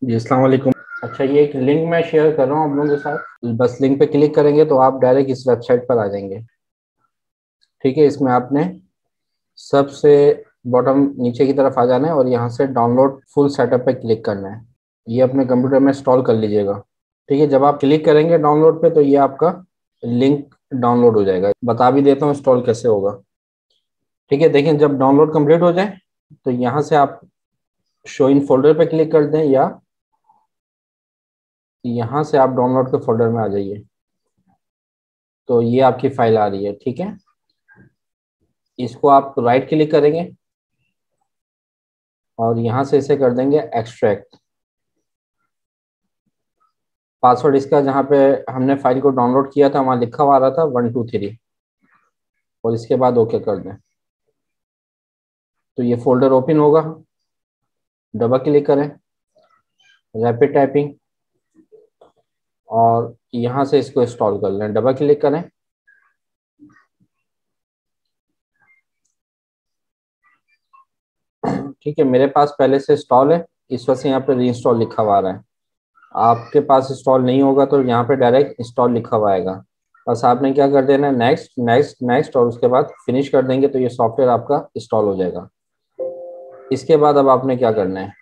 जी अस्सलाम वालेकुम। अच्छा, ये एक लिंक मैं शेयर कर रहा हूँ आप लोगों के साथ। बस लिंक पे क्लिक करेंगे तो आप डायरेक्ट इस वेबसाइट पर आ जाएंगे। ठीक है, इसमें आपने सबसे बॉटम नीचे की तरफ आ जाना है और यहाँ से डाउनलोड फुल सेटअप पे क्लिक करना है। ये अपने कंप्यूटर में इंस्टॉल कर लीजिएगा। ठीक है, जब आप क्लिक करेंगे डाउनलोड पे तो ये आपका लिंक डाउनलोड हो जाएगा। बता भी देता हूँ इंस्टॉल कैसे होगा। ठीक है, देखिए जब डाउनलोड कंप्लीट हो जाए तो यहाँ से आप शो इन फोल्डर पे क्लिक कर दें या यहाँ से आप डाउनलोड के फोल्डर में आ जाइए। तो ये आपकी फाइल आ रही है। ठीक है, इसको आप राइट क्लिक करेंगे और यहाँ से इसे कर देंगे एक्सट्रैक्ट। पासवर्ड इसका जहाँ पे हमने फाइल को डाउनलोड किया था वहाँ लिखा हुआ आ रहा था 123 और इसके बाद ओके कर दें तो ये फोल्डर ओपन होगा। डबल क्लिक करें, रैपिड टाइपिंग, और यहाँ से इसको इंस्टॉल कर लें। डबल क्लिक करें, ठीक है, मेरे पास पहले से इंस्टॉल है, इस वजह से यहाँ पे री इंस्टॉल लिखा हुआ आ रहा है। आपके पास इंस्टॉल नहीं होगा तो यहाँ पे डायरेक्ट इंस्टॉल लिखा हुआ आएगा। बस आपने क्या कर देना है, नेक्स्ट नेक्स्ट नेक्स्ट, और उसके बाद फिनिश कर देंगे तो ये सॉफ्टवेयर आपका इंस्टॉल हो जाएगा। इसके बाद अब आपने क्या करना है,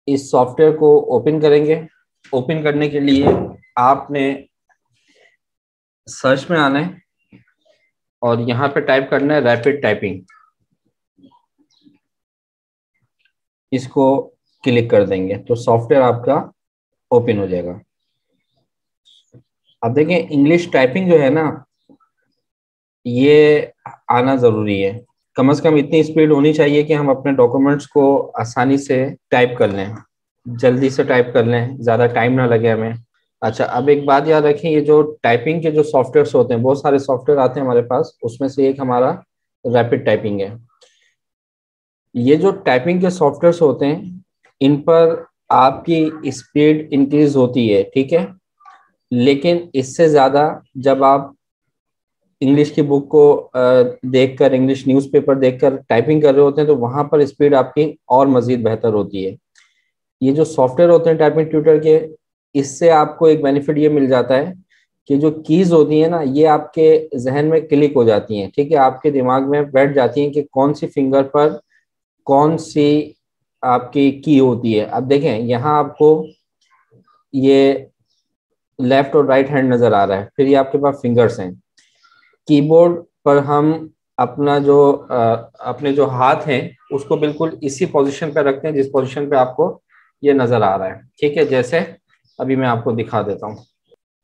इस सॉफ्टवेयर को ओपन करेंगे। ओपन करने के लिए आपने सर्च में आना है और यहाँ पे टाइप करना है रैपिड टाइपिंग। इसको क्लिक कर देंगे तो सॉफ्टवेयर आपका ओपन हो जाएगा। अब देखें, इंग्लिश टाइपिंग जो है ना, ये आना जरूरी है। कम से कम इतनी स्पीड होनी चाहिए कि हम अपने डॉक्यूमेंट्स को आसानी से टाइप कर लें, जल्दी से टाइप कर लें, ज़्यादा टाइम ना लगे हमें। अच्छा, अब एक बात याद रखें, ये जो टाइपिंग के जो सॉफ्टवेयर्स होते हैं, बहुत सारे सॉफ्टवेयर आते हैं हमारे पास, उसमें से एक हमारा रैपिड टाइपिंग है। ये जो टाइपिंग के सॉफ्टवेयर्स होते हैं, इन पर आपकी स्पीड इंक्रीज होती है। ठीक है, लेकिन इससे ज़्यादा जब आप इंग्लिश की बुक को देखकर, इंग्लिश न्यूज़पेपर देखकर टाइपिंग कर रहे होते हैं तो वहां पर स्पीड आपकी और मजीद बेहतर होती है। ये जो सॉफ्टवेयर होते हैं टाइपिंग ट्यूटर के, इससे आपको एक बेनिफिट ये मिल जाता है कि जो कीज होती है ना, ये आपके जहन में क्लिक हो जाती हैं। ठीक है, आपके दिमाग में बैठ जाती हैं कि कौन सी फिंगर पर कौन सी आपकी की होती है। अब देखें, यहाँ आपको ये लेफ्ट और राइट हैंड नजर आ रहा है, फिर ये आपके पास फिंगर्स हैं। कीबोर्ड पर हम अपना जो अपने जो हाथ हैं उसको बिल्कुल इसी पोजीशन पे रखते हैं जिस पोजीशन पे आपको ये नजर आ रहा है। ठीक है, जैसे अभी मैं आपको दिखा देता हूँ।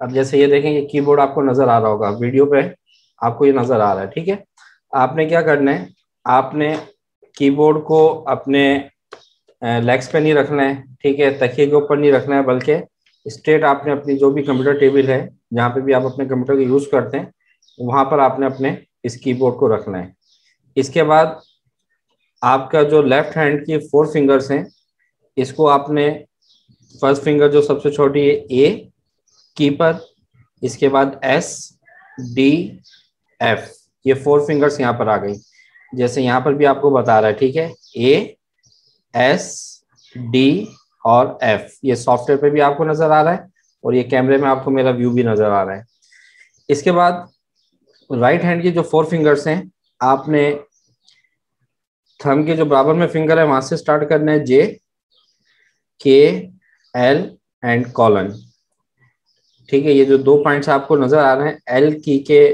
अब जैसे ये देखें, ये कीबोर्ड आपको नजर आ रहा होगा वीडियो पे, आपको ये नजर आ रहा है। ठीक है, आपने क्या करना है, आपने कीबोर्ड को अपने लेग्स पे नहीं रखना है। ठीक है, तकिए के ऊपर नहीं रखना है, बल्कि स्ट्रेट आपने अपनी जो भी कंप्यूटर टेबल है, जहाँ पे भी आप अपने कंप्यूटर का यूज करते हैं, वहां पर आपने अपने इस कीबोर्ड को रखना है। इसके बाद आपका जो लेफ्ट हैंड की 4 फिंगर्स हैं, इसको आपने फर्स्ट फिंगर जो सबसे छोटी है ए की पर, इसके बाद एस, डी, एफ, ये 4 फिंगर्स यहाँ पर आ गई। जैसे यहाँ पर भी आपको बता रहा है। ठीक है, ए, एस, डी और एफ, ये सॉफ्टवेयर पे भी आपको नजर आ रहा है और ये कैमरे में आपको मेरा व्यू भी नजर आ रहा है। इसके बाद राइट हैंड की जो 4 फिंगर्स हैं, आपने थंब के जो बराबर में फिंगर है वहां से स्टार्ट करना है, जे, के, एल एंड कॉलन। ठीक है, ये जो 2 पॉइंट्स आपको नजर आ रहे हैं, एल की के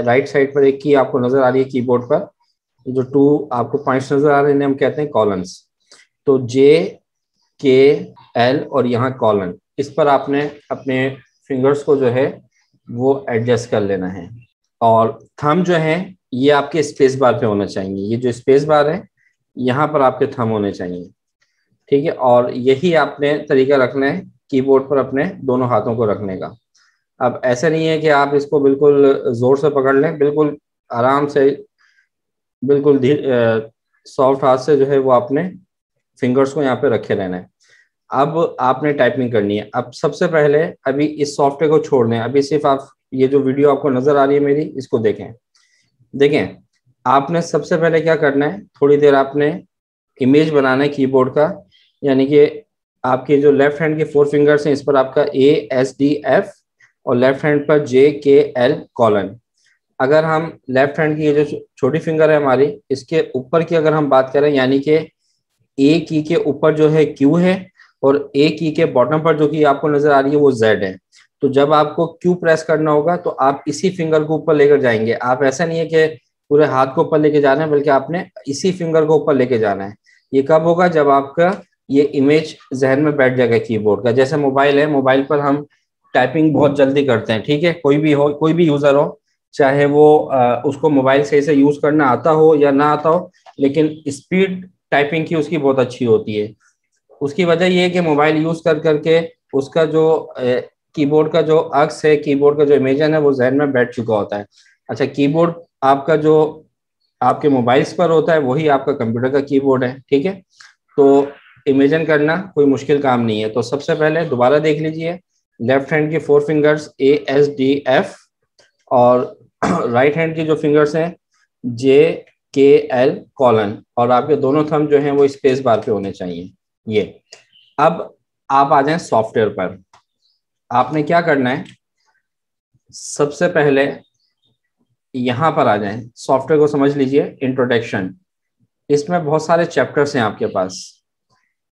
राइट साइड पर एक की आपको नजर आ रही है कीबोर्ड पर, ये जो 2 आपको पॉइंट्स नजर आ रहे हैं इन्हें हम कहते हैं कॉलन्स। तो जे, के, एल और यहाँ कॉलन, इस पर आपने अपने फिंगर्स को जो है वो एडजस्ट कर लेना है। और थंब जो है ये आपके स्पेस बार पे होना चाहिए, ये जो स्पेस बार है यहाँ पर आपके थंब होने चाहिए। ठीक है, और यही आपने तरीका रखना है कीबोर्ड पर अपने दोनों हाथों को रखने का। अब ऐसा नहीं है कि आप इसको बिल्कुल जोर से पकड़ लें, बिल्कुल आराम से, बिल्कुल सॉफ्ट हाथ से जो है वो आपने फिंगर्स को यहाँ पे रखे रहना है। अब आपने टाइपिंग करनी है। अब सबसे पहले अभी इस सॉफ्टवेयर को छोड़ दें, अभी सिर्फ आप ये जो वीडियो आपको नजर आ रही है मेरी, इसको देखें। देखें, आपने सबसे पहले क्या करना है, थोड़ी देर आपने इमेज बनाना है कीबोर्ड का, यानी कि आपके जो लेफ्ट हैंड के 4 फिंगर्स हैं इस पर आपका ASDF और लेफ्ट हैंड पर JKL कॉलन। अगर हम लेफ्ट हैंड की ये जो छोटी फिंगर है हमारी, इसके ऊपर की अगर हम बात करें, यानी कि ए की के ऊपर जो है Q है और ए की के बॉटम पर जो कि आपको नजर आ रही है वो Z है। तो जब आपको Q प्रेस करना होगा तो आप इसी फिंगर को ऊपर लेकर जाएंगे। आप ऐसा नहीं है कि पूरे हाथ को ऊपर लेके जाना है, बल्कि आपने इसी फिंगर को ऊपर लेके जाना है। ये कब होगा? जब आपका ये इमेज जहन में बैठ जाएगा कीबोर्ड का। जैसे मोबाइल है, मोबाइल पर हम टाइपिंग बहुत जल्दी करते हैं, ठीक है, कोई भी हो, कोई भी यूजर हो, चाहे वो उसको मोबाइल सही से यूज करना आता हो या ना आता हो, लेकिन स्पीड टाइपिंग की उसकी बहुत अच्छी होती है। उसकी वजह ये है कि मोबाइल यूज कर करके उसका जो कीबोर्ड का जो अक्स है, कीबोर्ड का जो इमेजन है वो जहन में बैठ चुका होता है। अच्छा, कीबोर्ड आपका जो आपके मोबाइल्स पर होता है वही आपका कंप्यूटर का कीबोर्ड है, ठीक है। तो इमेजिन करना कोई मुश्किल काम नहीं है। तो सबसे पहले दोबारा देख लीजिए, लेफ्ट हैंड के 4 फिंगर्स ASDF और राइट हैंड की जो फिंगर्स हैं JKL कॉलन, और आपके दोनों थंब जो हैं वो स्पेस बार पे होने चाहिए। ये अब आप आ जाएं सॉफ्टवेयर पर। आपने क्या करना है, सबसे पहले यहां पर आ जाएं, सॉफ्टवेयर को समझ लीजिए, इंट्रोडक्शन। इसमें बहुत सारे चैप्टर्स हैं आपके पास।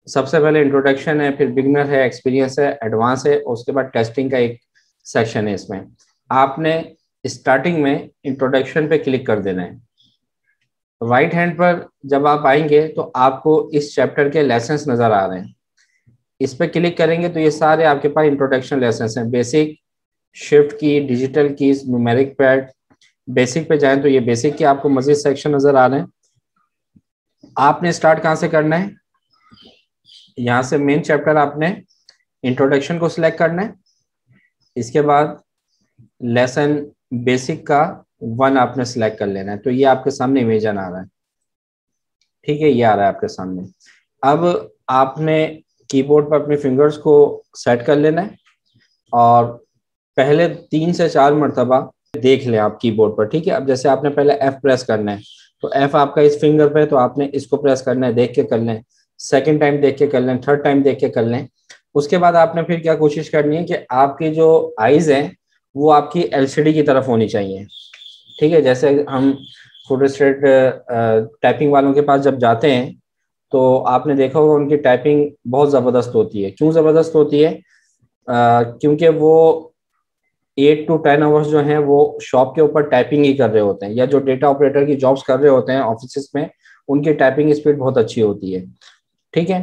सबसे पहले इंट्रोडक्शन है, फिर बिगनर है, एक्सपीरियंस है, एडवांस है, उसके बाद टेस्टिंग का एक सेक्शन है। इसमें आपने स्टार्टिंग में इंट्रोडक्शन पे क्लिक कर देना है। राइट हैंड पर जब आप आएंगे तो आपको इस चैप्टर के लेसन्स नजर आ रहे हैं। इस पर क्लिक करेंगे तो ये सारे आपके पास इंट्रोडक्शन लेसन्स हैं। बेसिक, शिफ्ट की, digital keys, numeric pad. Basic पे जाएं तो ये बेसिक के आपको मजीद सेक्शन नजर आ रहे हैं। आपने स्टार्ट कहाँ से करना है? यहाँ से मेन चैप्टर आपने इंट्रोडक्शन को सिलेक्ट करना है। इसके बाद लेसन बेसिक का 1 आपने सिलेक्ट कर लेना है। तो ये आपके सामने इमेजन आ रहा है, ठीक है, ये आ रहा है आपके सामने। अब आपने कीबोर्ड पर अपने फिंगर्स को सेट कर लेना है और पहले 3 से 4 मरतबा देख लें आप कीबोर्ड पर, ठीक है। अब जैसे आपने पहले F प्रेस करना है, तो F आपका इस फिंगर पे है, तो आपने इसको प्रेस करना है, देख के कर लें। सेकंड टाइम देख के कर लें, थर्ड टाइम देख के कर लें। उसके बाद आपने फिर क्या कोशिश करनी है कि आपकी जो आईज हैं वो आपकी LCD की तरफ होनी चाहिए, ठीक है। जैसे हम फोटोस्टेट टाइपिंग वालों के पास जब जाते हैं तो आपने देखा होगा उनकी टाइपिंग बहुत ज़बरदस्त होती है। क्यों ज़बरदस्त होती है? क्योंकि वो 8 to 10 आवर्स जो हैं वो शॉप के ऊपर टाइपिंग ही कर रहे होते हैं, या जो डेटा ऑपरेटर की जॉब्स कर रहे होते हैं ऑफिस में, उनकी टाइपिंग स्पीड बहुत अच्छी होती है, ठीक है।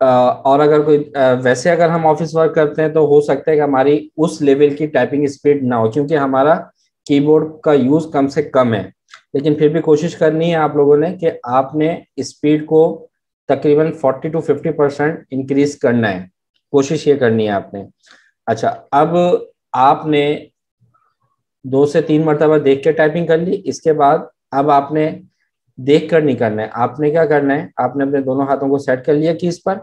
और अगर कोई वैसे अगर हम ऑफिस वर्क करते हैं तो हो सकता है कि हमारी उस लेवल की टाइपिंग स्पीड ना हो, क्योंकि हमारा कीबोर्ड का यूज कम से कम है। लेकिन फिर भी कोशिश करनी है आप लोगों ने कि आपने स्पीड को तकरीबन 40 to 50% इंक्रीज करना है, कोशिश ये करनी है आपने। अच्छा, अब आपने 2 से 3 मरतबा देख के टाइपिंग कर ली। इसके बाद अब आपने देख कर नहीं करना है, आपने क्या करना है, आपने अपने दोनों हाथों को सेट कर लिया कीज पर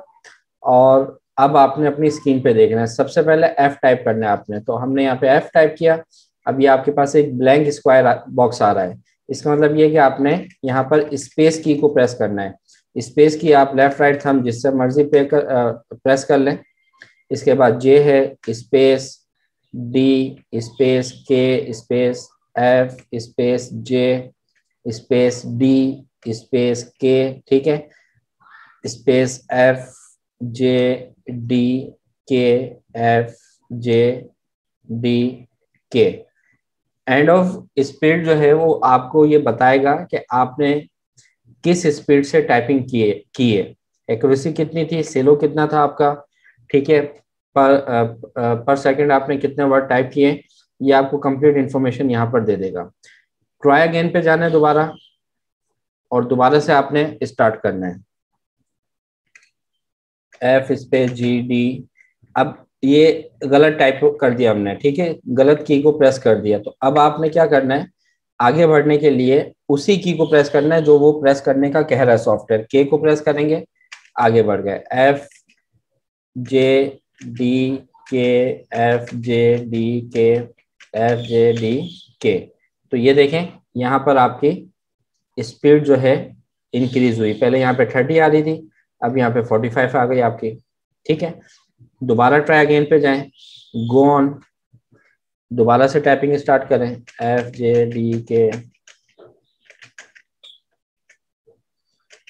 और अब आपने अपनी स्क्रीन पे देखना है। सबसे पहले F टाइप करना है आपने, तो हमने यहाँ पे F टाइप किया। अब ये आपके पास एक ब्लैंक स्क्वायर बॉक्स आ रहा है। इसका मतलब ये कि आपने यहाँ पर स्पेस की को प्रेस करना है। स्पेस की आप लेफ्ट राइट थंब जिससे मर्जी प्रेस कर लें। इसके बाद J है, space D, space K, space F, space J, space D, space K, ठीक है, space F, J, D, K, F, J, D, K। End of speed जो है वो आपको ये बताएगा कि आपने किस स्पीड से टाइपिंग की है, एक्यूरेसी कितनी थी, सेलो कितना था आपका, ठीक है, पर सेकंड आपने कितने वर्ड टाइप किए, ये आपको कंप्लीट इंफॉर्मेशन यहाँ पर दे देगा। ट्राई अगेन पे जाना है दोबारा और दोबारा से आपने स्टार्ट करना है, F स्पेस GD। अब ये गलत टाइप कर दिया हमने, ठीक है, गलत की को प्रेस कर दिया। तो अब आपने क्या करना है, आगे बढ़ने के लिए उसी की को प्रेस करना है जो वो प्रेस करने का कह रहा है सॉफ्टवेयर। K को प्रेस करेंगे, आगे बढ़ गए, FJDK, तो ये देखें यहाँ पर आपकी स्पीड जो है इंक्रीज हुई। पहले यहाँ पे 30 आ रही थी, अब यहाँ पे 45 आ गई आपकी, ठीक है, दोबारा ट्राई अगेन पे जाएं, गो ऑन, दोबारा से टाइपिंग स्टार्ट करें, FJDK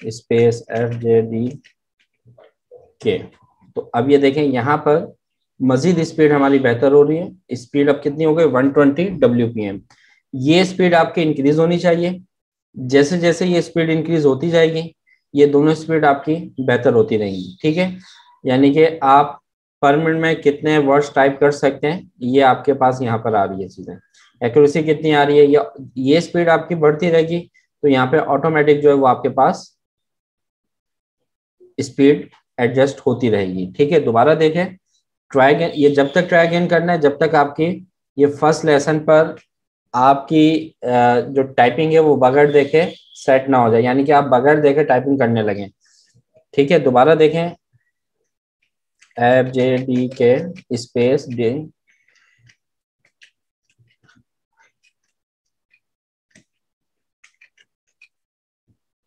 स्पेस FJDK। तो अब ये देखें यहाँ पर मजीद स्पीड हमारी बेहतर हो रही है। स्पीड अब कितनी हो गई, 120 WPM। ये स्पीड आपकी इंक्रीज होनी चाहिए। जैसे जैसे ये स्पीड इंक्रीज होती जाएगी, ये दोनों स्पीड आपकी बेहतर होती रहेंगी। ठीक है, यानी कि आप पर मिनट में कितने वर्ड्स टाइप कर सकते हैं, ये आपके पास यहाँ पर आ रही है चीजें। एक्यूरेसी कितनी आ रही है, ये स्पीड आपकी बढ़ती रहेगी, तो यहाँ पे ऑटोमेटिक जो है वो आपके पास स्पीड एडजस्ट होती रहेगी। ठीक है, दोबारा देखें, ट्राई अगेन, ये जब तक ट्राई अगेन करना है जब तक आपकी ये फर्स्ट लेसन पर आपकी जो टाइपिंग है वो बगैर देखे सेट ना हो जाए, यानी कि आप बगैर देखे टाइपिंग करने लगे। ठीक है, दोबारा देखें, FJDK स्पेस D।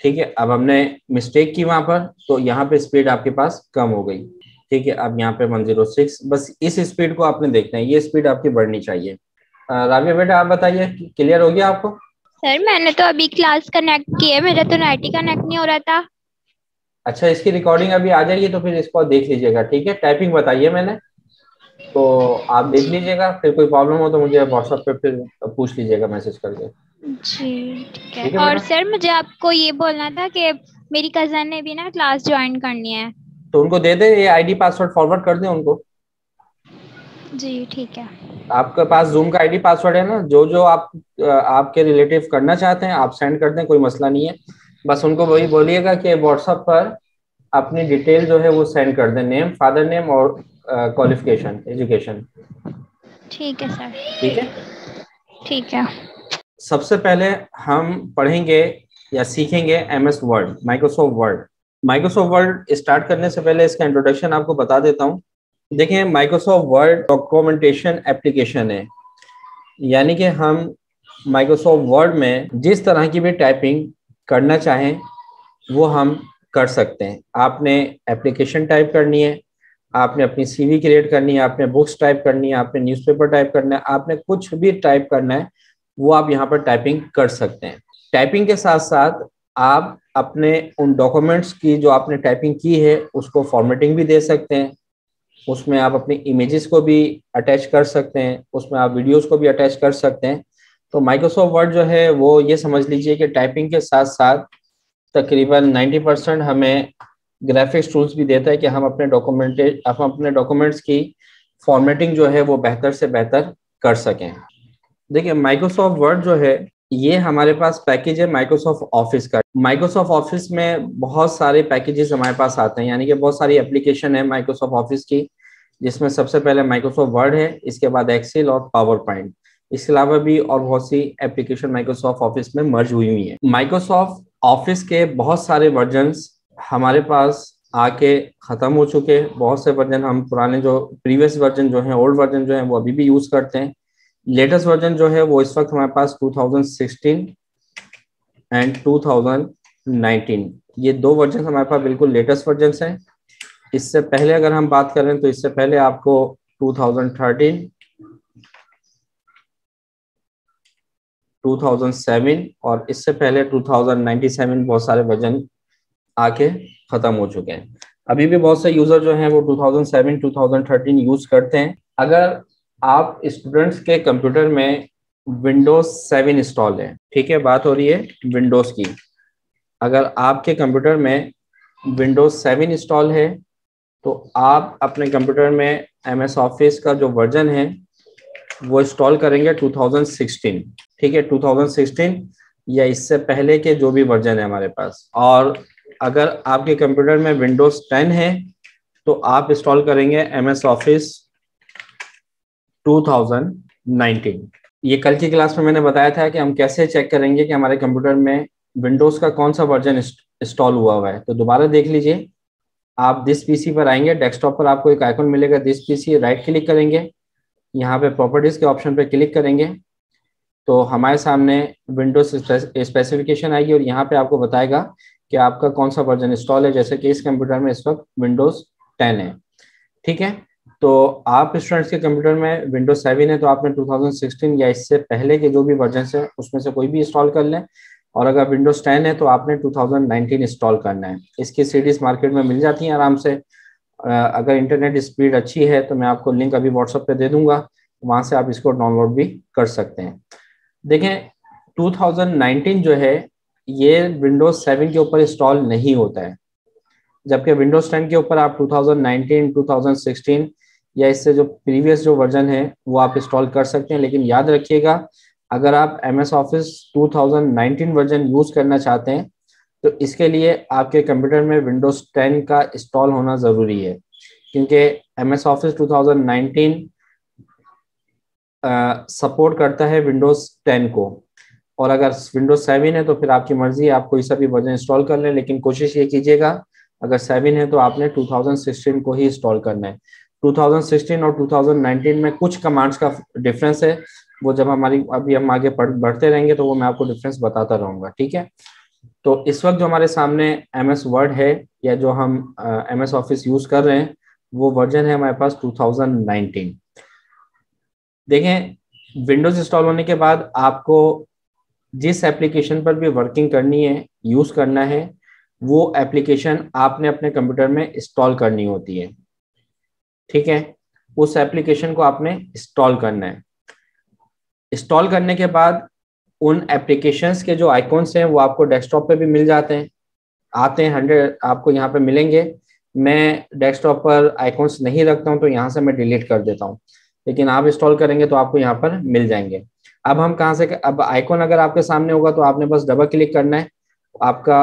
ठीक है, अब हमने मिस्टेक की वहां पर, तो यहाँ पे स्पीड आपके पास कम हो गई। ठीक है, अब यहाँ पे 106, बस इस स्पीड को आपने देखना है, ये स्पीड आपकी बढ़नी चाहिए। राबिया बेटा आप बताइए, क्लियर हो गया आपको? सर मैंने तो अभी क्लास कनेक्ट की है, मेरा तो नेट ही कनेक्ट नहीं हो रहा था। अच्छा, इसकी रिकॉर्डिंग अभी आ जाएगी तो फिर इसको देख लीजिएगा। ठीक है, टाइपिंग बताइए मैंने, तो आप देख लीजिएगा, फिर कोई प्रॉब्लम हो तो मुझे व्हाट्सएप पे फिर पूछ लीजिएगा मैसेज करके। जी ठीक है। ठीक है और बेटा, सर मुझे आपको ये बोलना था कि मेरी कजन ने भी ना क्लास ज्वाइन करनी है। तो उनको दे दे, ये ID पासवर्ड फॉरवर्ड कर दें उनको। जी ठीक है। आपके पास जूम का ID पासवर्ड है ना, जो जो आप आपके रिलेटिव करना चाहते हैं आप सेंड कर दें, कोई मसला नहीं है। बस उनको वही बोलिएगा कि व्हाट्सएप पर अपनी डिटेल जो है वो सेंड कर दें, नेम, फादर नेम और क्वालिफिकेशन, एजुकेशन। ठीक है सर। ठीक है, ठीक है। सबसे पहले हम पढ़ेंगे या सीखेंगे MS word, Microsoft word. Microsoft word start करने से पहले इसका इंट्रोडक्शन आपको बता देता हूँ। देखिए, माइक्रोसॉफ्ट वर्ड डॉक्यूमेंटेशन एप्लीकेशन है, यानी कि हम माइक्रोसॉफ्ट वर्ड में जिस तरह की भी टाइपिंग करना चाहें वो हम कर सकते हैं। आपने एप्लीकेशन टाइप करनी है, आपने अपनी CV क्रिएट करनी है, आपने बुक्स टाइप करनी है, आपने न्यूज़पेपर टाइप करना है, आपने कुछ भी टाइप करना है वो आप यहाँ पर टाइपिंग कर सकते हैं। टाइपिंग के साथ साथ आप अपने उन डॉक्यूमेंट्स की जो आपने टाइपिंग की है उसको फॉर्मेटिंग भी दे सकते हैं, उसमें आप अपनी इमेजेस को भी अटैच कर सकते हैं, उसमें आप वीडियोस को भी अटैच कर सकते हैं। तो माइक्रोसॉफ्ट वर्ड जो है वो ये समझ लीजिए कि टाइपिंग के साथ साथ तकरीबन 90% हमें ग्राफिक्स टूल्स भी देता है कि हम अपने डॉक्यूमेंट्स की फॉर्मेटिंग जो है वो बेहतर से बेहतर कर सकें। देखिए, माइक्रोसॉफ्ट वर्ड जो है ये हमारे पास पैकेज है माइक्रोसॉफ्ट ऑफिस का। माइक्रोसॉफ्ट ऑफिस में बहुत सारे पैकेजेस हमारे पास आते हैं, यानी कि बहुत सारी एप्लीकेशन है माइक्रोसॉफ्ट ऑफिस की, जिसमें सबसे पहले माइक्रोसॉफ्ट वर्ड है, इसके बाद एक्सेल और पावर पॉइंट। इसके अलावा भी और बहुत सी एप्लीकेशन माइक्रोसॉफ्ट ऑफिस में मर्ज हुई हुई है। माइक्रोसॉफ्ट ऑफिस के बहुत सारे वर्जन्स हमारे पास आके खत्म हो चुके हैं। बहुत से वर्जन हम पुराने जो प्रीवियस वर्जन जो है, ओल्ड वर्जन जो है वो अभी भी यूज करते हैं। लेटेस्ट वर्जन जो है वो इस वक्त हमारे पास 2016 एंड 2019, ये दो वर्जन हमारे पास बिल्कुल लेटेस्ट वर्जन हैं। इससे पहले अगर हम बात करें तो इससे पहले आपको 2013, 2007 और इससे पहले 2097 बहुत सारे वर्जन आके खत्म हो चुके हैं। अभी भी बहुत से यूजर जो हैं वो 2007, 2013 यूज करते हैं। अगर आप स्टूडेंट्स के कंप्यूटर में विंडोज 7 इंस्टॉल है, ठीक है, बात हो रही है विंडोज की, अगर आपके कंप्यूटर में विंडोज 7 इंस्टॉल है तो आप अपने कंप्यूटर में MS ऑफिस का जो वर्जन है वो इंस्टॉल करेंगे 2016, ठीक है, 2016 या इससे पहले के जो भी वर्जन है हमारे पास। और अगर आपके कंप्यूटर में विंडोज 10 है तो आप इंस्टॉल करेंगे MS ऑफिस 2019। ये कल की क्लास में मैंने बताया था कि हम कैसे चेक करेंगे कि हमारे कंप्यूटर में विंडोज का कौन सा वर्जन इंस्टॉल हुआ है। तो दोबारा देख लीजिए, आप दिस PC पर आएंगे, डेस्कटॉप पर आपको एक आइकन मिलेगा दिस PC, राइट क्लिक करेंगे, यहाँ पे प्रॉपर्टीज के ऑप्शन पे क्लिक करेंगे तो हमारे सामने विंडोज स्पेसिफिकेशन आएगी और यहाँ पे आपको बताएगा कि आपका कौन सा वर्जन इंस्टॉल है। जैसे कि इस कंप्यूटर में इस वक्त विंडोज 10 है। ठीक है, तो आप स्टूडेंट्स के कंप्यूटर में विंडोज 7 है तो आपने 2016 या इससे पहले के जो भी वर्जन है उसमें से कोई भी इंस्टॉल कर लें, और अगर विंडोज 10 है तो आपने 2019 इंस्टॉल करना है। इसकी सीडीज मार्केट में मिल जाती हैं आराम से। अगर इंटरनेट स्पीड अच्छी है तो मैं आपको लिंक अभी व्हाट्सएप पे दे दूंगा, वहां से आप इसको डाउनलोड भी कर सकते हैं। देखें, 2019 जो है ये विंडोज 7 के ऊपर इंस्टॉल नहीं होता है, जबकि विंडोज 10 के ऊपर आप 2019, 2016 या इससे जो प्रीवियस जो वर्जन है वो आप इंस्टॉल कर सकते हैं। लेकिन याद रखिएगा, अगर आप MS ऑफिस 2019 वर्जन यूज करना चाहते हैं तो इसके लिए आपके कंप्यूटर में विंडोज 10 का इंस्टॉल होना जरूरी है, क्योंकि MS ऑफिस 2019 सपोर्ट करता है विंडोज 10 को। और अगर विंडोज 7 है तो फिर आपकी मर्जी है, आप कोई सा भी वर्जन इंस्टॉल कर लें, लेकिन कोशिश ये कीजिएगा अगर 7 है तो आपने 2016 को ही इंस्टॉल करना है। 2016 और 2019 में कुछ कमांड्स का डिफरेंस है, वो जब हमारी अभी हम आगे बढ़ते रहेंगे तो वो मैं आपको डिफरेंस बताता रहूंगा, ठीक है। तो इस वक्त जो हमारे सामने MS वर्ड है या जो हम MS ऑफिस यूज कर रहे हैं वो वर्जन है हमारे पास 2019। देखें, विंडोज इंस्टॉल होने के बाद आपको जिस एप्लीकेशन पर भी वर्किंग करनी है, यूज करना है, वो एप्लीकेशन आपने अपने कंप्यूटर में इंस्टॉल करनी होती है, ठीक है। उस एप्लीकेशन को आपने इंस्टॉल करना है। इंस्टॉल करने के बाद उन एप्लीकेशंस के जो आइकॉन्स हैं वो आपको डेस्कटॉप पे भी मिल जाते हैं, आते हैं 100 आपको यहाँ पे मिलेंगे। मैं डेस्कटॉप पर आइकॉन्स नहीं रखता हूँ तो यहाँ से मैं डिलीट कर देता हूँ, लेकिन आप इंस्टॉल करेंगे तो आपको यहाँ पर मिल जाएंगे। अब हम कहाँ से, अब आइकॉन अगर आपके सामने होगा तो आपने बस डबल क्लिक करना है, आपका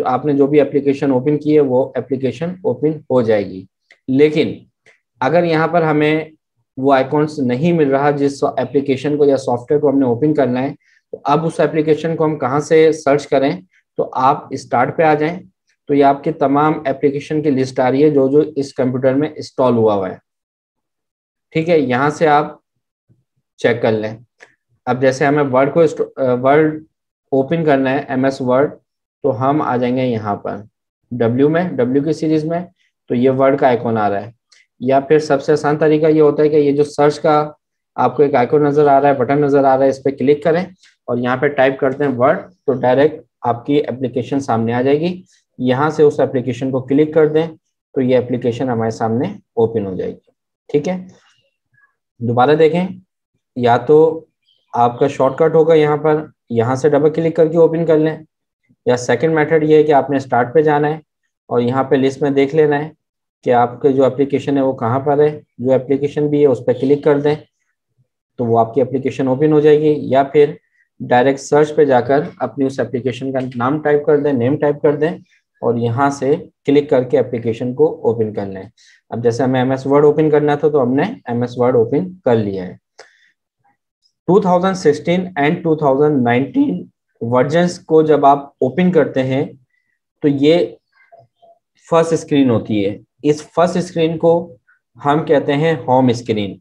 आपने जो भी एप्लीकेशन ओपन की है वो एप्लीकेशन ओपन हो जाएगी। लेकिन अगर यहाँ पर हमें वो आइकॉन्स नहीं मिल रहा जिस एप्लीकेशन को या सॉफ्टवेयर को हमने ओपन करना है, तो अब उस एप्लीकेशन को हम कहाँ से सर्च करें, तो आप स्टार्ट पे आ जाएं, तो ये आपके तमाम एप्लीकेशन की लिस्ट आ रही है जो जो इस कंप्यूटर में इंस्टॉल हुआ है, ठीक है। यहाँ से आप चेक कर लें। अब जैसे हमें वर्ड ओपन करना है MS वर्ड, तो हम आ जाएंगे यहाँ पर W की सीरीज में, तो ये वर्ड का आइकॉन आ रहा है। या फिर सबसे आसान तरीका ये होता है कि ये जो सर्च का आपको एक आइकॉन नजर आ रहा है, बटन नजर आ रहा है, इस पर क्लिक करें और यहाँ पे टाइप करते हैं वर्ड, तो डायरेक्ट आपकी एप्लीकेशन सामने आ जाएगी। यहाँ से उस एप्लीकेशन को क्लिक कर दें तो ये एप्लीकेशन हमारे सामने ओपन हो जाएगी, ठीक है। दोबारा देखें, या तो आपका शॉर्टकट होगा यहाँ पर, यहाँ से डबल क्लिक करके ओपन कर लें, या सेकंड मेथड ये है कि आपने स्टार्ट पे जाना है और यहाँ पे लिस्ट में देख लेना है कि आपके जो एप्लीकेशन है वो कहाँ पर है, जो एप्लीकेशन भी है उस पर क्लिक कर दें तो वो आपकी एप्लीकेशन ओपन हो जाएगी। या फिर डायरेक्ट सर्च पे जाकर अपनी उस एप्लीकेशन का नाम टाइप कर दें, नेम टाइप कर दें और यहाँ से क्लिक करके एप्लीकेशन को ओपन कर लें। अब जैसे हमें MS वर्ड ओपन करना था तो हमने MS वर्ड ओपन कर लिया है। 2016 एंड 2019 वर्जन्स को जब आप ओपन करते हैं तो ये फर्स्ट स्क्रीन होती है। इस फर्स्ट स्क्रीन को हम कहते हैं होम स्क्रीन,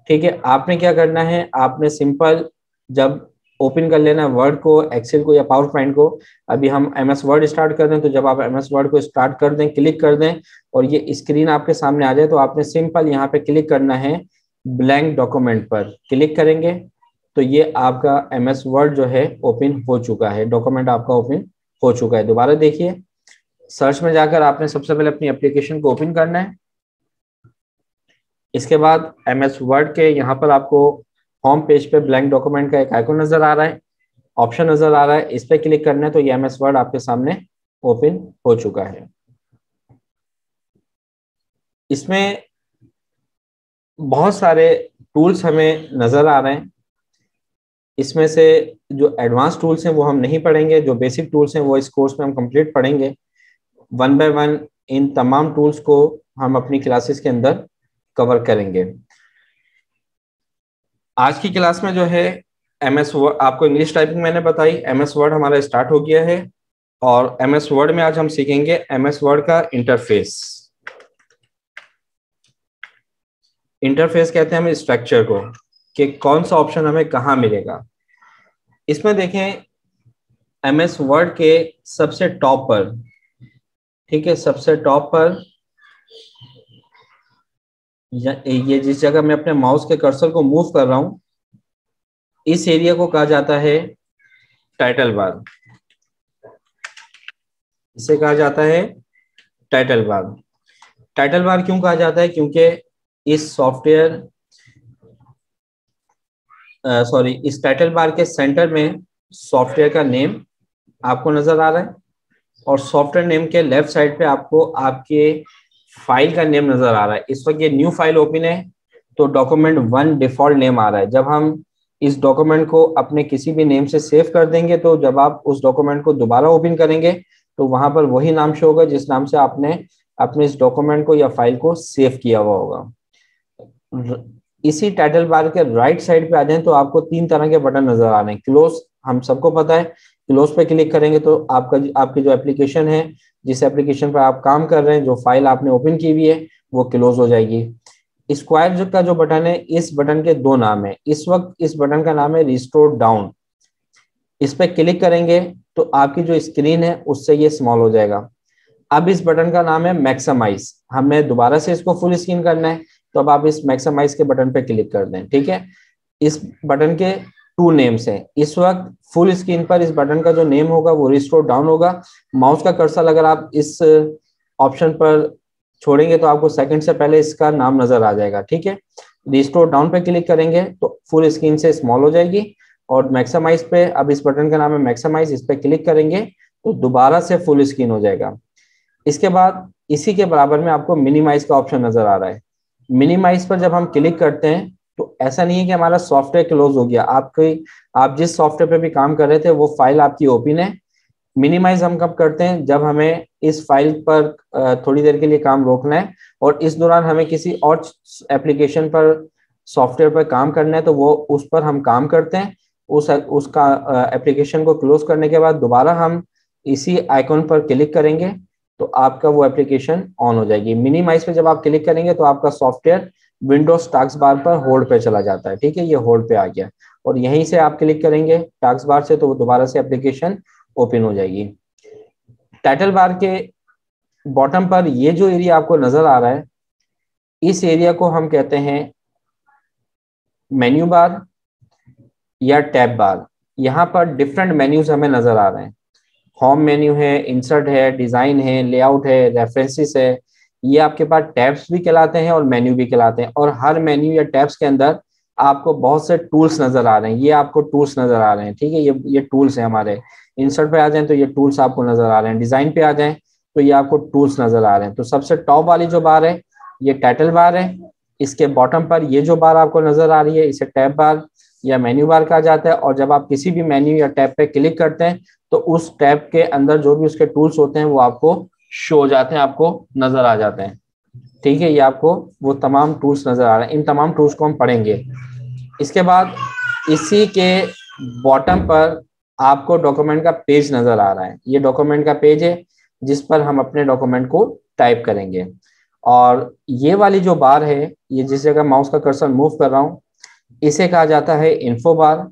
ठीक है। आपने क्या करना है, आपने सिंपल जब ओपन कर लेना वर्ड को, एक्सेल को या पावर पॉइंट को। अभी हम MS वर्ड स्टार्ट कर दें, तो जब आप MS वर्ड को स्टार्ट कर दें, क्लिक कर दें और ये स्क्रीन आपके सामने आ जाए तो आपने सिंपल यहाँ पे क्लिक करना है, ब्लैंक डॉक्यूमेंट पर क्लिक करेंगे तो ये आपका MS वर्ड जो है ओपन हो चुका है, डॉक्यूमेंट आपका ओपन हो चुका है। दोबारा देखिए, सर्च में जाकर आपने सबसे पहले अपनी एप्लीकेशन को ओपन करना है। इसके बाद MS वर्ड के यहाँ पर आपको होम पेज पे ब्लैंक डॉक्यूमेंट का एक आइकॉन नजर आ रहा है, ऑप्शन नजर आ रहा है, इस पे क्लिक करना है तो ये MS वर्ड आपके सामने ओपन हो चुका है। इसमें बहुत सारे टूल्स हमें नजर आ रहे हैं, इसमें से जो एडवांस टूल्स हैं वो हम नहीं पढ़ेंगे, जो बेसिक टूल्स हैं वो इस कोर्स में हम कंप्लीट पढ़ेंगे। 1 बाय 1 इन तमाम टूल्स को हम अपनी क्लासेस के अंदर कवर करेंगे। आज की क्लास में जो है MS वर्ड, आपको इंग्लिश टाइपिंग मैंने बताई, MS वर्ड हमारा स्टार्ट हो गया है और MS वर्ड में आज हम सीखेंगे MS वर्ड का इंटरफेस। इंटरफेस कहते हैं हम स्ट्रक्चर को, कि कौन सा ऑप्शन हमें कहाँ मिलेगा। इसमें देखें MS वर्ड के सबसे टॉप पर, ठीक है, सबसे टॉप पर ये जिस जगह मैं अपने माउस के कर्सर को मूव कर रहा हूं, इस एरिया को कहा जाता है टाइटल बार। इसे कहा जाता है टाइटल बार। टाइटल बार क्यों कहा जाता है? क्योंकि इस सॉफ्टवेयर इस टाइटल बार के सेंटर में सॉफ्टवेयर का नेम आपको नजर आ रहा है, और सॉफ्टवेयर नेम के लेफ्ट साइड पे आपको आपके फाइल का नेम नजर आ रहा है। इस वक्त ये न्यू फाइल ओपन है, तो डॉक्यूमेंट 1 डिफॉल्ट नेम आ रहा है। जब हम इस डॉक्यूमेंट को अपने किसी भी नेम से सेव कर देंगे, तो जब आप उस डॉक्यूमेंट को दोबारा ओपन करेंगे तो वहां पर वही नाम शो होगा जिस नाम से आपने अपने इस डॉक्यूमेंट को या फाइल को सेव किया हुआ होगा। इसी टाइटल बार के राइट साइड पे आ जाएं तो आपको 3 तरह के बटन नजर आ रहे हैं। क्लोज, हम सबको पता है, क्लोज पे क्लिक करेंगे तो आपकी जो एप्लीकेशन है, जिस एप्लीकेशन पर आप काम कर रहे हैं, जो फाइल आपने ओपन की हुई है, वो क्लोज हो जाएगी। स्क्वायर का जो बटन है, इस बटन के 2 नाम है। इस वक्त इस बटन का नाम है रिस्टोर डाउन। इस पर क्लिक करेंगे तो आपकी जो स्क्रीन है उससे ये स्मॉल हो जाएगा। अब इस बटन का नाम है मैक्सिमाइज। हमें दोबारा से इसको फुल स्क्रीन करना है, तो अब आप इस मैक्सिमाइज के बटन पे क्लिक कर दें। ठीक है, इस बटन के 2 नेम्स हैं। इस वक्त फुल स्क्रीन पर इस बटन का जो नेम होगा वो रिस्टोर डाउन होगा। माउस का कर्सर अगर आप इस ऑप्शन पर छोड़ेंगे तो आपको सेकंड से पहले इसका नाम नजर आ जाएगा। ठीक है, रिस्टोर डाउन पे क्लिक करेंगे तो फुल स्क्रीन से स्मॉल हो जाएगी, और मैक्सिमाइज पे, अब इस बटन का नाम है मैक्सिमाइज, इस पे क्लिक करेंगे तो दोबारा से फुल स्क्रीन हो जाएगा। इसके बाद इसी के बराबर में आपको मिनिमाइज का ऑप्शन नजर आ रहा है। मिनिमाइज पर जब हम क्लिक करते हैं तो ऐसा नहीं है कि हमारा सॉफ्टवेयर क्लोज हो गया। आप जिस सॉफ्टवेयर पे भी काम कर रहे थे वो फाइल आपकी ओपन है। मिनिमाइज हम कब करते हैं? जब हमें इस फाइल पर थोड़ी देर के लिए काम रोकना है और इस दौरान हमें किसी और एप्लीकेशन पर, सॉफ्टवेयर पर काम करना है, तो वो उस पर हम काम करते हैं। उसका एप्लीकेशन को क्लोज करने के बाद दोबारा हम इसी आइकॉन पर क्लिक करेंगे तो आपका वो एप्लीकेशन ऑन हो जाएगी। मिनिमाइज पे जब आप क्लिक करेंगे तो आपका सॉफ्टवेयर विंडोज टास्क बार पर होल्ड पे चला जाता है। ठीक है, ये होल्ड पे आ गया, और यहीं से आप क्लिक करेंगे टास्क बार से तो वो दोबारा से एप्लीकेशन ओपन हो जाएगी। टाइटल बार के बॉटम पर ये जो एरिया आपको नजर आ रहा है, इस एरिया को हम कहते हैं मेन्यू बार या टैब बार। यहाँ पर डिफरेंट मेन्यूज हमें नजर आ रहे हैं। होम मेन्यू है, इंसर्ट है, डिजाइन है, लेआउट है, रेफरेंसेस है। ये आपके पास टैब्स भी कहलाते हैं और मेन्यू भी कहलाते हैं, और हर मेन्यू या टैब्स के अंदर आपको बहुत से टूल्स नजर आ रहे हैं। ये आपको टूल्स नजर आ रहे हैं। ठीक है, ये टूल्स हैं हमारे। इंसर्ट पे आ जाएं तो ये टूल्स आपको नजर आ रहे हैं। डिजाइन पे आ जाएं तो ये आपको टूल्स नजर आ रहे हैं। तो सबसे टॉप वाली जो बार है ये टाइटल बार है। इसके बॉटम पर ये जो बार आपको नजर आ रही है इसे टैब बार या मेन्यू बार कहा जाता है। और जब आप किसी भी मेन्यू या टैब पे क्लिक करते हैं तो उस टैब के अंदर जो भी उसके टूल्स होते हैं वो आपको शो हो जाते हैं, आपको नजर आ जाते हैं। ठीक है, ये आपको वो तमाम टूल्स नजर आ रहे हैं। इन तमाम टूल्स को हम पढ़ेंगे। इसके बाद इसी के बॉटम पर आपको डॉक्यूमेंट का पेज नजर आ रहा है। ये डॉक्यूमेंट का पेज है जिस पर हम अपने डॉक्यूमेंट को टाइप करेंगे। और ये वाली जो बार है, ये जिस जगह माउस का कर्सर मूव कर रहा हूँ, इसे कहा जाता है इन्फो बार।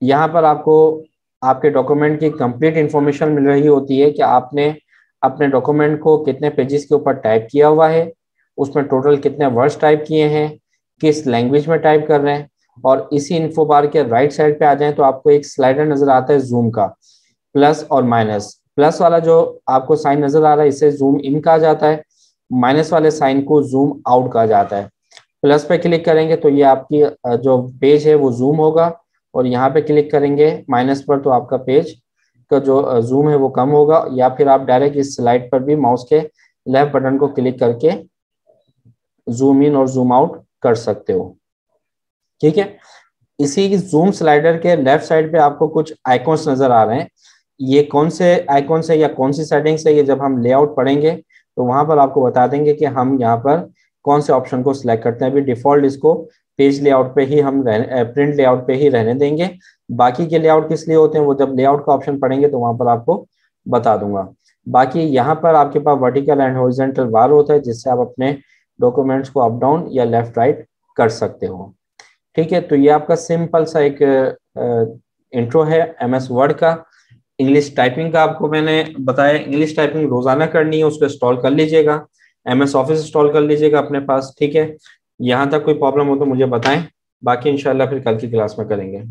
यहाँ पर आपको आपके डॉक्यूमेंट की कंप्लीट इंफॉर्मेशन मिल रही होती है कि आपने अपने डॉक्यूमेंट को कितने पेजेस के ऊपर टाइप किया हुआ है, उसमें टोटल कितने वर्ड्स टाइप किए हैं, किस लैंग्वेज में टाइप कर रहे हैं। और इसी इन्फो बार के राइट साइड पे आ जाएं तो आपको एक स्लाइडर नजर आता है जूम का, प्लस और माइनस। प्लस वाला जो आपको साइन नजर आ रहा है इसे जूम इन कहा जाता है, माइनस वाले साइन को जूम आउट कहा जाता है। प्लस पे क्लिक करेंगे तो ये आपकी जो पेज है वो जूम होगा, और यहाँ पे क्लिक करेंगे माइनस पर तो आपका पेज का जो जूम है वो कम होगा। या फिर आप डायरेक्ट इस स्लाइड पर भी माउस के लेफ्ट बटन को क्लिक करके जूम इन और जूम आउट कर सकते हो। ठीक है, इसी जूम स्लाइडर के लेफ्ट साइड पे आपको कुछ आइकॉन्स नजर आ रहे हैं। ये कौन से आइकॉन्स है या कौन सी सेटिंग्स है, ये जब हम लेआउट पढ़ेंगे तो वहां पर आपको बता देंगे कि हम यहाँ पर कौन से ऑप्शन को सिलेक्ट करते हैं। अभी डिफॉल्ट इसको पेज लेआउट पे ही हम प्रिंट लेआउट पे ही रहने देंगे। बाकी के लेआउट किस लिए होते हैं वो जब लेआउट का ऑप्शन पढ़ेंगे तो वहां पर आपको बता दूंगा। बाकी यहाँ पर आपके पास वर्टिकल एंड हॉरिजॉन्टल बार होता है जिससे आप अपने डॉक्यूमेंट्स को अप डाउन या लेफ्ट राइट कर सकते हो। ठीक है, तो ये आपका सिंपल सा एक इंट्रो है MS वर्ड का। इंग्लिश टाइपिंग का आपको मैंने बताया, इंग्लिश टाइपिंग रोजाना करनी है, उसको इंस्टॉल कर लीजिएगा। MS ऑफिस इंस्टॉल कर लीजिएगा अपने पास। ठीक है, यहाँ तक कोई प्रॉब्लम हो तो मुझे बताएं, बाकी इंशाल्लाह फिर कल की क्लास में करेंगे।